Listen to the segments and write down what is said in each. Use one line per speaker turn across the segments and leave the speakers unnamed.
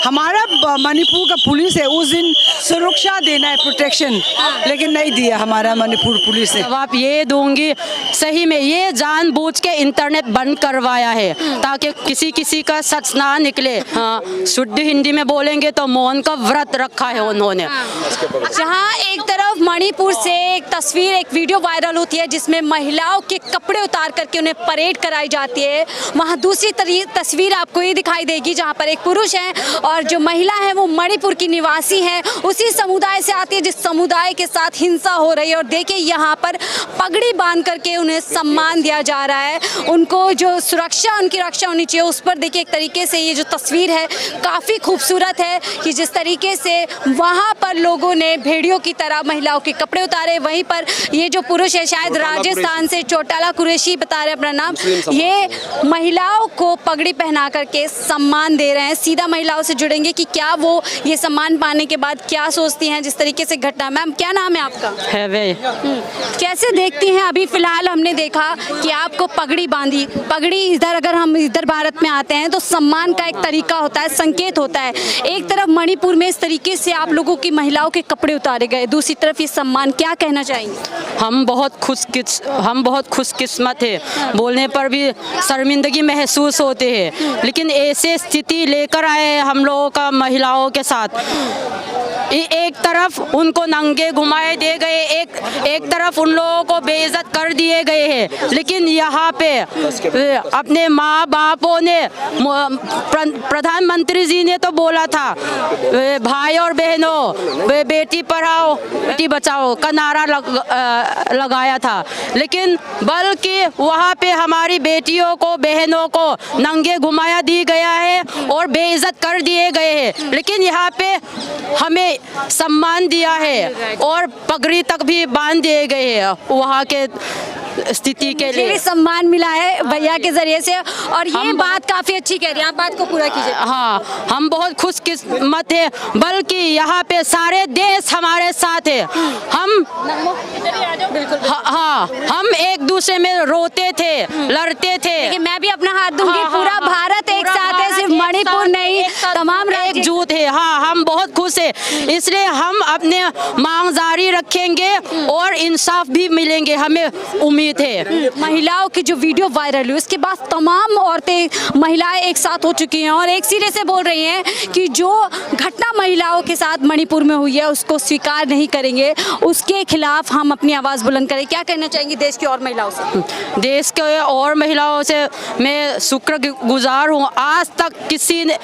हमारा मणिपुर का पुलिस है उस दिन सुरक्षा देना है, प्रोटेक्शन, लेकिन नहीं दिया हमारा मणिपुर पुलिस ने।
जवाब ये दूंगी, सही में ये जानबूझ के इंटरनेट बंद करवाया है ताकि किसी का सच ना निकले। हाँ, शुद्ध हिंदी में बोलेंगे तो मौन का व्रत रखा है उन्होंने।
जहाँ एक तरफ मणिपुर से एक तस्वीर, एक वीडियो वायरल होती है जिसमें महिलाओं के कपड़े उतार करके उन्हें परेड कराई जाती है, वहाँ दूसरी तस्वीर आपको ये दिखाई देगी जहाँ पर एक पुरुष है और जो महिला है वो मणिपुर की निवासी है, उसी समुदाय से आती है जिस समुदाय के साथ हिंसा हो रही है। और देखिए यहाँ पर पगड़ी बांध करके उन्हें सम्मान दिया जा रहा है, उनको जो सुरक्षा, उनकी रक्षा होनी चाहिए उस पर देखिए एक तरीके से ये जो तस्वीर है काफ़ी खूबसूरत है कि जिस तरीके से वहाँ पर लोगों ने भेड़ियों की तरह महिलाओं के कपड़े उतारे। वहीं पर ये जो पुरुष है शायद राजस्थान से, चौटाला कुरैशी बता रहे अपना नाम, ये महिलाओं को पगड़ी पहना करके सम्मान दे रहे हैं। सीधा महिलाओं से जुड़ेंगे कि क्या वो ये सम्मान पाने के बाद क्या सोचती हैं जिस तरीके से घटना। मैम क्या नाम है आपका?
है वे।
कैसे देखती हैं? अभी फिलहाल हमने देखा कि आपको पगड़ी बांधी, पगड़ी इधर अगर हम इधर भारत में आते हैं तो सम्मान का एक तरीका होता है, संकेत होता है। एक तरफ मणिपुर में इस तरीके से आप लोगों की महिलाओं के कपड़े उतारे गए, दूसरी तरफ ये सम्मान, क्या कहना चाहेंगे?
हम बहुत खुशकिस्मत है, बोलने पर भी शर्मिंदगी महसूस होते हैं, लेकिन ऐसे स्थिति लेकर आए हम लोगों का महिलाओं के साथ। एक तरफ उनको नंगे घुमाए दे गए, एक तरफ उन लोगों को बेइज्जत कर दिए गए हैं, लेकिन यहाँ पे अपने माँ बापों ने, प्रधानमंत्री जी ने तो बोला था भाई और बहनों बेटी पढ़ाओ बेटी बचाओ का नारा लगाया था, लेकिन बल्कि वहाँ पे हमारी बेटियों को, बहनों को नंगे घुमाया दी गया है और बेइज्जत कर दिए गए हैं। लेकिन यहाँ पे हमें सम्मान दिया है और पगड़ी तक भी बांध दिए गए हैं वहाँ के स्थिति के लिए।
सम्मान मिला है भैया के जरिए से और ये बात काफी अच्छी कह रही है, आप बात को पूरा कीजिए।
हाँ, हम बहुत खुशकिस्मत है, बल्कि यहाँ पे सारे देश हमारे साथ है। हम हाँ, हम एक दूसरे में रोते थे, लड़ते थे।
लेकिन मैं भी अपना हाथ दूंगी, पूरा भारत एक साथ है, सिर्फ मणिपुर नहीं, तमाम
एकजुट है। हाँ, हम बहुत खुश है, इसलिए हम अपने मांग जारी रखेंगे और इंसाफ भी मिलेंगे, हमें उम्मीद है।
महिलाओं की जो वीडियो वायरल हुई उसके बाद तमाम औरतें, महिलाएं एक साथ हो चुकी हैं और एक सिरे से बोल रही हैं कि जो घटना महिलाओं के साथ मणिपुर में हुई है उसको स्वीकार नहीं करेंगे, उसके खिलाफ हम अपनी आवाज़ बुलंद करें। क्या कहना चाहेंगे देश की और महिलाओं से?
देश के और महिलाओं से मैं शुक्रगुजार हूँ, आज तक किसी ने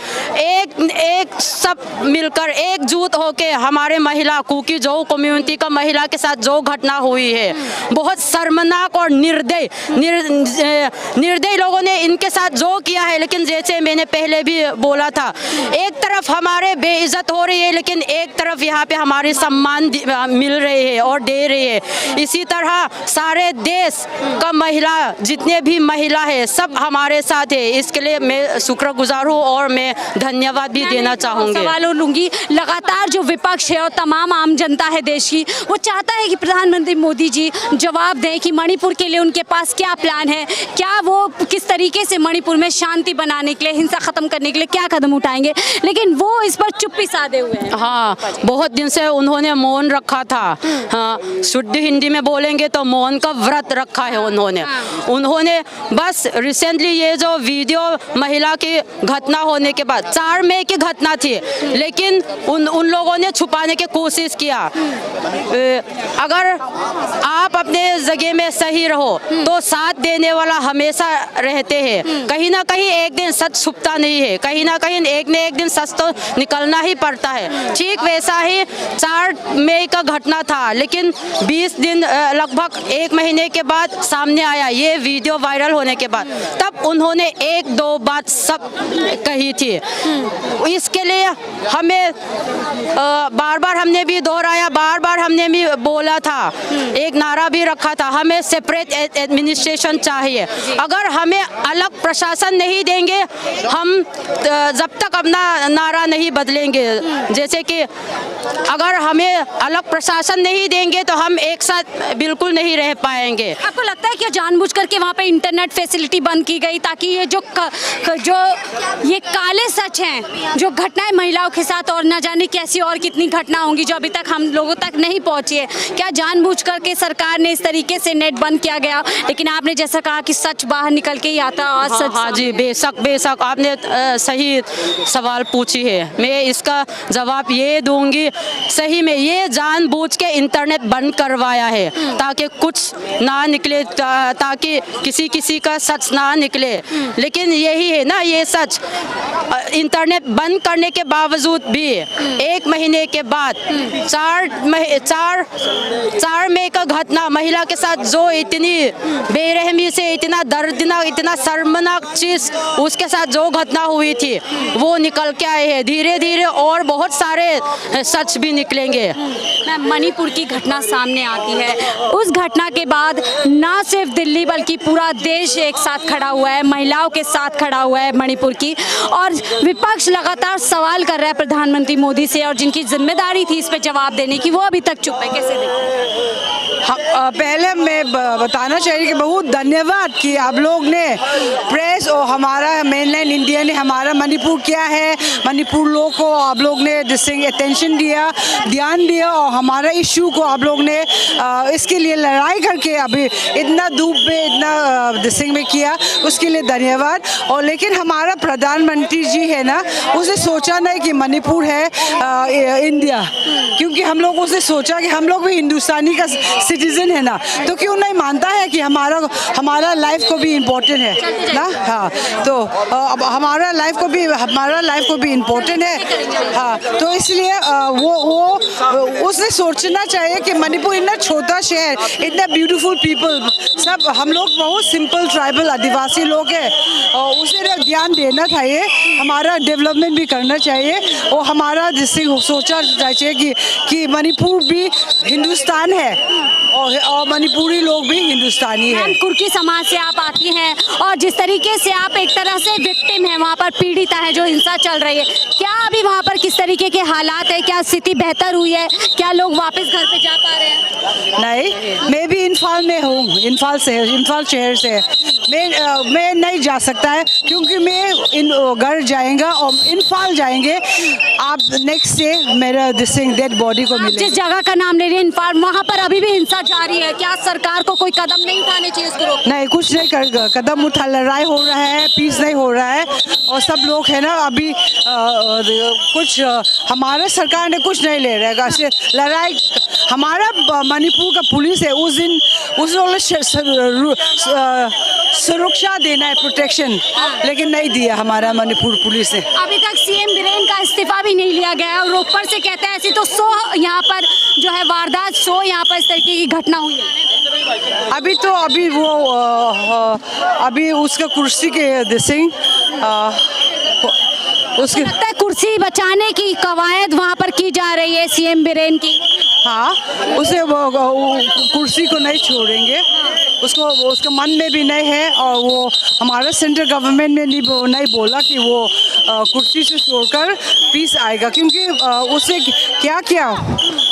एक सब मिलकर एकजुट होकर हमारे महिला कुकी जो कम्युनिटी का महिला के साथ जो घटना हुई है, बहुत शर्मनाक और निर्दयी लोगों ने इनके साथ जो किया है। लेकिन जैसे मैंने पहले भी बोला था, एक तरफ हमारे बेइज्जत हो रही है, लेकिन एक तरफ यहाँ पे हमारे सम्मान मिल रहे हैं और दे रहे हैं। इसी तरह सारे देश का महिला, जितने भी महिला है, सब हमारे साथ है। इसके लिए मैं शुक्रगुजार हूँ और मैं धन्यवाद भी देना चाहूँगी।
सवाल लूँगी, लगातार जो विपक्ष है और तमाम आम जनता है देश की, वो चाहता है कि प्रधानमंत्री मोदी जी जवाब दें कि मणिपुर के लिए उनके पास क्या प्लान है, क्या वो किस तरीके से मणिपुर में शांति बनाने के लिए, हिंसा खत्म करने के लिए क्या कदम उठाएंगे, लेकिन वो इस पर चुप्पी साधे हुए हैं।
हाँ, बहुत दिन से उन्होंने मौन रखा था। हाँ, शुद्ध हिंदी में बोलेंगे तो मौन का व्रत रखा है उन्होंने बस रिसेंटली ये जो वीडियो महिला की घटना होने के बाद, 4 मई की घटना थी, लेकिन उन लोगों ने छुपाने की कोशिश किया। अगर आप अपने जगह में सही रहो तो साथ देने वाला हमेशा रहते हैं। कहीं ना कहीं एक दिन सच छुपता नहीं है, कहीं ना कहीं एक न एक दिन सच तो निकलना ही पड़ता है। ठीक वैसा ही 4 मई का घटना था, लेकिन 20 दिन लगभग 1 महीने के बाद सामने आया ये वीडियो वायरल होने के बाद, तब उन्होंने 1-2 बात सब कही थी। इसके लिए हमें बार बार हमने भी दोहराया, बार बार बार हमने भी बोला था, एक नारा भी रखा था, हमें सेपरेट एडमिनिस्ट्रेशन चाहिए। अगर हमें अलग प्रशासन नहीं देंगे, हम जब तक अपना नारा नहीं बदलेंगे। जैसे कि अगर हमें अलग प्रशासन नहीं देंगे तो हम एक साथ बिल्कुल नहीं रह पाएंगे।
आपको लगता है कि जानबूझ करके वहाँ पे इंटरनेट फैसिलिटी बंद की गई ताकि ये जो ये काले सच हैं, जो घटनाएं महिलाओं के साथ और न जाने कैसी और कितनी घटना होंगी जो अभी तक हम लोगों तक नहीं पहुंची है, क्या जानबूझ करके सरकार ने इस तरीके से नेट बंद किया गया? लेकिन आपने जैसा कहा कि सच बाहर निकल के ही आता और सच।
हाँ जी, बेशक आपने सही सवाल पूछी है। मैं इसका जवाब ये दूंगी, सही में ये जानबूझ के इंटरनेट बंद करवाया है ताकि कुछ ना निकले, ताकि किसी का सच ना निकले। लेकिन यही है ना, ये सच। इंटरनेट बंद करने के बावजूद भी 1 महीने के बाद 4 मई का घटना, महिला के साथ जो इतनी बेरहमी से, इतना दर्दनाक, इतना शर्मनाक चीज उसके साथ जो घटना हुई थी वो निकल के आए हैं। धीरे धीरे और बहुत सारे सच भी निकलेंगे।
मणिपुर की घटना सामने आती है, उस घटना के बाद ना सिर्फ दिल्ली बल्कि पूरा देश एक साथ खड़ा हुआ है, महिलाओं के साथ खड़ा हुआ है मणिपुर की। और विपक्ष लगातार सवाल कर रहा है प्रधानमंत्री मोदी से, और जिनकी जिम्मेदारी थी इस पे जवाब देने की, वो अभी तक चुप है। कैसे देखते?
पहले मैं बताना चाहिए कि बहुत धन्यवाद कि आप लोग ने, प्रेस और हमारा मेनलैंड इंडिया ने हमारा मणिपुर क्या है, मणिपुर लोग को आप लोग ने अटेंशन दिया, ध्यान दिया, और हमारा इशू को आप लोग ने इसके लिए लड़ाई करके अभी इतना धूप में, इतना दिसिंग में किया, उसके लिए धन्यवाद। और लेकिन हमारा प्रधानमंत्री जी है ना, उसे सोचा नहीं कि मणिपुर है इंडिया, क्योंकि हम लोग उसे सोचा कि हम लोग भी हिंदुस्तानी का सिटीजन है ना, तो क्यों नहीं मानता है कि हमारा लाइफ को भी इम्पोर्टेंट है ना। हाँ, तो अब हमारा लाइफ को भी इम्पोर्टेंट है। हाँ, तो इसलिए वो उसे सोचना चाहिए कि मणिपुर इतना छोटा शहर, इतना ब्यूटीफुल पीपल, सब हम लोग बहुत सिंपल ट्राइबल आदिवासी लोग हैं, और उसे ध्यान देना चाहिए, हमारा डेवलपमेंट भी करना चाहिए, और हमारा जिससे सोचा चाहिए कि मणिपुर भी हिंदुस्तान है, और मणिपुरी लोग भी हिंदुस्तानी हैं।
कुर्की समाज से आप आती हैं, और जिस तरीके से आप एक तरह से विक्टिम हैं, वहाँ पर पीड़िता है, जो हिंसा चल रही है, क्या अभी वहाँ पर किस तरीके के हालात है? क्या स्थिति बेहतर हुई है? क्या लोग वापस घर पे जा पा रहे हैं?
नहीं, मैं भी इम्फाल में हूँ, इम्फाल शहर से मैं नहीं जा सकता है, क्योंकि मैं घर जाएगा और इम्फाल जाएंगे, आप नेक्स्ट डे मेरा डेड बॉडी को मिलेगा।
जिस जगह का नाम ले रही है इम्फाल, वहाँ पर अभी भी हिंसा जारी है, क्या सरकार को कोई कदम नहीं उठाने चाहिए इसको रोकने?
नहीं, कुछ नहीं कर कदम उठा, लड़ाई हो रहा है, पीस नहीं हो रहा है, और सब लोग है ना अभी कुछ हमारा सरकार ने कुछ नहीं ले रहा है लड़ाई। हमारा मणिपुर का पुलिस है, उस दिन सुरक्षा देना है, प्रोटेक्शन, लेकिन नहीं दिया हमारा मणिपुर पुलिस ने।
अभी तक सीएम बीरेन का इस्तीफा भी नहीं लिया गया है, और ऊपर से कहते हैं ऐसी तो 100 यहाँ पर जो है वारदात, 100 यहाँ पर इस तरीके की घटना हुई है।
अभी उसका कुर्सी के दिसिंग उसके
लगता है कुर्सी बचाने की कवायद वहाँ पर की जा रही है सीएम बीरेन की।
हाँ, उसे कुर्सी को नहीं छोड़ेंगे, उसका मन में भी नहीं है, और वो हमारा सेंट्रल गवर्नमेंट ने नहीं बोला कि वो कुर्सी से छोड़कर पीस आएगा, क्योंकि उससे क्या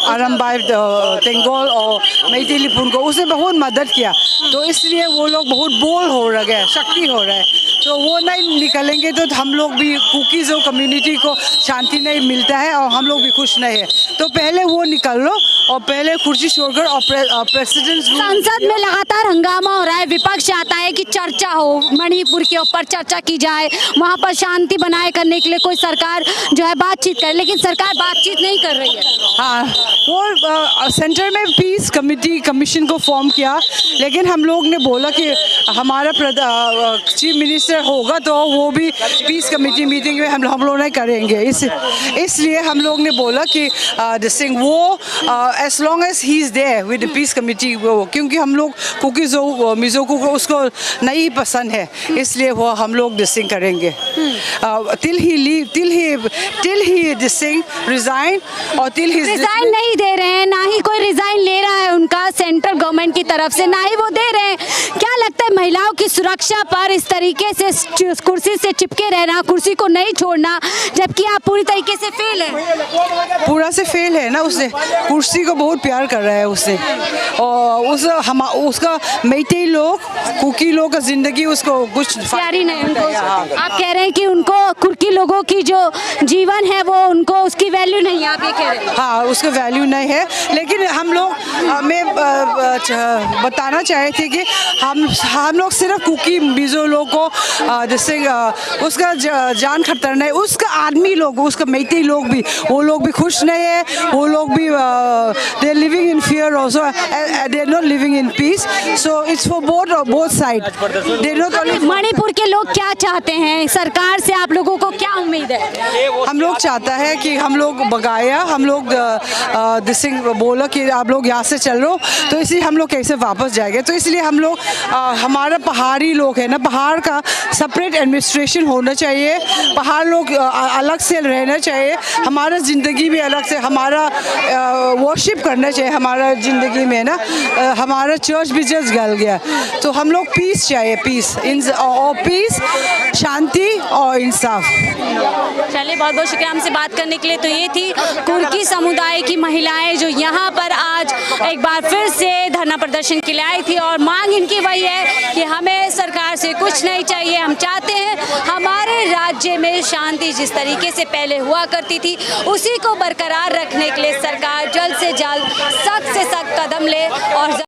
आरंभाई तेंगोल और मैथिलीपुर को उसे बहुत मदद किया, तो इसलिए वो लोग बहुत बोल हो रहा है, शक्ति हो रहा है, तो वो नहीं निकलेंगे तो हम लोग भी कुकीज़ और कम्युनिटी को शांति नहीं मिलता है, और हम लोग भी खुश नहीं है। तो पहले वो निकल लो, और पहले कुर्सी छोड़कर और प्रेसिडेंट।
संसद में लगातार हंगामा हो रहा है, विपक्ष चाहता है कि चर्चा हो, मणिपुर के ऊपर चर्चा की जाए, वहाँ पर शांति बनाए करने के लिए कोई सरकार जो है बातचीत करे, लेकिन सरकार बातचीत नहीं कर रही है।
हाँ, वो सेंटर में पीस कमीशन को फॉर्म किया, लेकिन हम लोग ने बोला कि हमारा चीफ मिनिस्टर होगा तो वो भी पीस कमेटी मीटिंग में हम लोग नहीं करेंगे, इसलिए हम लोग ने बोला कि दिस थिंग वो as long as he is there with the peace committee, वो क्योंकि हम लोग कुकी मिज़ो को उसको नहीं पसंद है, इसलिए वो हम लोग दिस थिंग करेंगे till he this thing resign, और टिल ही
रिजाइन नहीं दे रहे हैं, ना ही कोई रिजाइन ले रहा है उनका सेंट्रल गवर्नमेंट की तरफ से, ना ही वो दे रहे हैं। क्या लगता है महिलाओं की सुरक्षा पर इस तरीके से कुर्सी से चिपके रहना, कुर्सी को नहीं छोड़ना, जबकि आप पूरी तरीके से फेल है?
पूरा से फेल है ना, उसने कुर्सी को बहुत प्यार कर रहा है उसने, और उसका मेइतेई लोग कुकी लोग का जिंदगी उसको कुछ
प्यारी नहीं उनको। आप कह रहे हैं कि उनको कुर्की लोगों की जो जीवन है वो उनको उसकी वैल्यू नहीं है, आप ये कह रहे हैं?
हाँ, उसका वैल्यू नहीं है, लेकिन हम लोग मैं बताना चाहे थे कि हम लोग सिर्फ कुकी मिज़ो लोग को जैसे उसका जान खतर नहीं, उसका आदमी लोग, उसका मेइतेई लोग भी, वो लोग भी खुश नहीं है, वो लोग भी they living in fear also, they are not living in peace, so it's for both side.
Manipur के लोग क्या चाहते हैं सरकार से, आप लोगों को क्या उम्मीद है?
हम लोग चाहता है कि हम लोग बगाया, हम लोग दिसिंग बोला कि आप लोग यहाँ से चल लो, तो इसलिए हम लोग कैसे वापस जाएंगे, तो इसलिए हम लोग हमारा पहाड़ी लोग है ना, पहाड़ का सेपरेट एडमिनिस्ट्रेशन होना चाहिए, पहाड़ लोग अलग से रहना चाहिए, हमारा ज़िंदगी भी अलग से, हमारा वर्शिप करना चाहिए हमारा ज़िंदगी में ना, हमारा चर्च भी जस्ट गल गया, तो हम लोग पीस चाहिए, पीस और पीस, शांति और इंसाफ।
चलिए, बहुत बहुत शुक्रिया हमसे बात करने के लिए। तो ये थी कुर्की समुदाय की महिलाएं जो यहाँ पर आज एक बार फिर से धरना प्रदर्शन के लिए आई थी, और मांग इनकी वही है कि हमें सरकार से कुछ नहीं चाहिए, हम चाहते हैं हमारे राज्य में शांति जिस तरीके से पहले हुआ करती थी उसी को बरकरार रखने के लिए सरकार जल्द से जल्द सख्त से सख्त कदम ले और